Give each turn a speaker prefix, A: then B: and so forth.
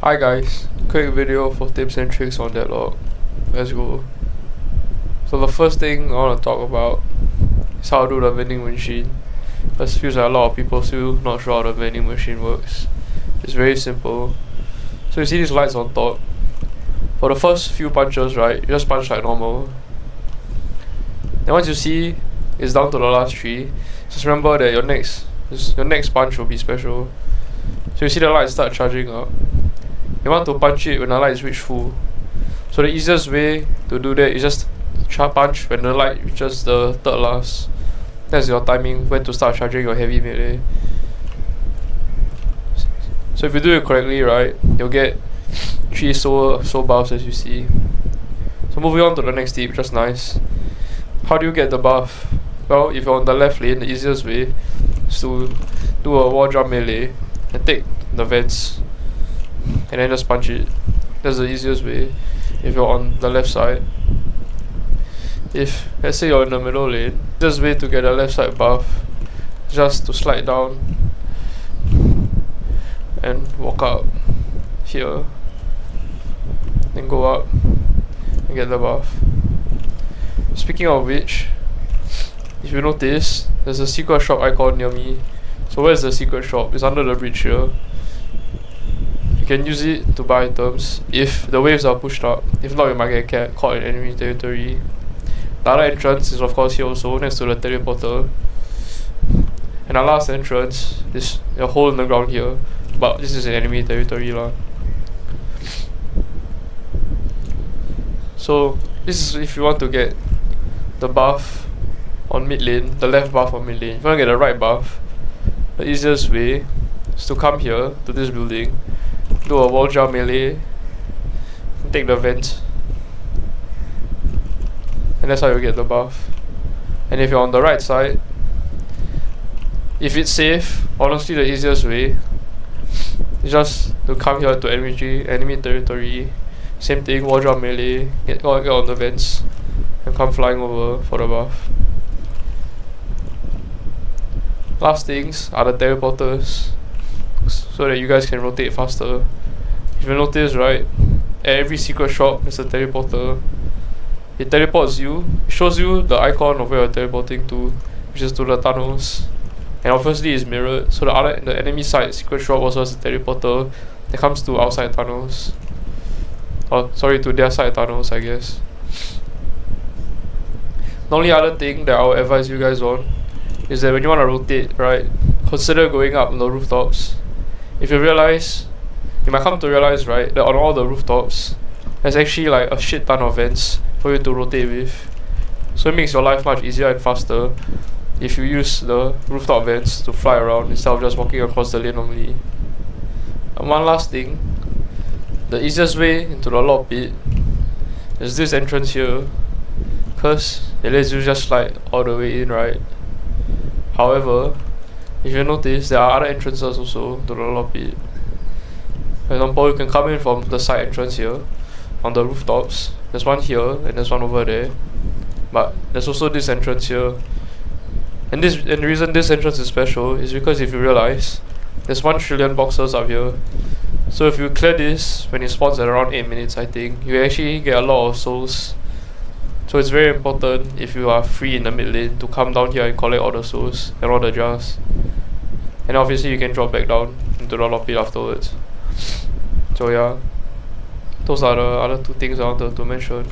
A: Hi guys, quick video for tips and tricks on Deadlock. Let's go. So the first thing I want to talk about is how to do the vending machine. Because it feels like a lot of people still not sure how the vending machine works. It's very simple. So you see these lights on top. For the first few punches, right, you just punch like normal. Then once you see it's down to the last three, just remember that your next punch will be special. So you see the lights start charging up. You want to punch it when the lights reach full. So the easiest way to do that is just punch when the light reaches the third last. That's your timing when to start charging your heavy melee. So if you do it correctly, right, you'll get 3 soul buffs as you see. So moving on to the next tip, just nice. How do you get the buff? Well, if you're on the left lane, the easiest way is to do a wall jump melee and take the vents and then just punch it. That's the easiest way if you're on the left side. If let's say you're in the middle lane, the easiest way to get the left side buff is just to slide down and walk up here, then go up and get the buff. Speaking of which, if you notice, there's a secret shop icon near me. So where's the secret shop? It's under the bridge here. You can use it to buy items if the waves are pushed up. If not, you might get caught in enemy territory. The other entrance is of course here also, next to the teleporter. And the last entrance is a hole in the ground here, but this is an enemy territory lah. So this is if you want to get the buff on mid lane, the left buff on mid lane. If you want to get the right buff, the easiest way is to come here to this building, do a wall jump melee, and take the vent, and that's how you get the buff. And if you're on the right side, if it's safe, honestly the easiest way is just to come here to enemy territory, same thing, wall jump melee, get on the vents and come flying over for the buff. Last things are the teleporters, so that you guys can rotate faster. If you notice, right, at every secret shop there's a teleporter. It teleports you, it shows you the icon of where you're teleporting to, which is to the tunnels. And obviously it's mirrored, so the enemy side secret shop also has a teleporter that comes to outside tunnels. Or sorry, to their side tunnels, I guess. The only other thing that I will advise you guys on is that when you want to rotate, right, consider going up on the rooftops. If you realize, you might come to realize, right, that on all the rooftops there's actually like a shit ton of vents for you to rotate with. So it makes your life much easier and faster if you use the rooftop vents to fly around instead of just walking across the lane normally. And one last thing, the easiest way into the lock pit is this entrance here, cause it lets you just slide all the way in, right? However, if you notice, there are other entrances also to the lock pit. For example, you can come in from the side entrance here on the rooftops. There's one here and there's one over there, but there's also this entrance here. And the reason this entrance is special is because if you realize, there's 1 trillion boxes up here. So if you clear this when it spawns at around 8 minutes, I think, you actually get a lot of souls. So it's very important if you are free in the mid lane to come down here and collect all the souls and all the jars. And obviously you can drop back down into the lock pit afterwards. So yeah, those are the other 2 things I wanted to mention.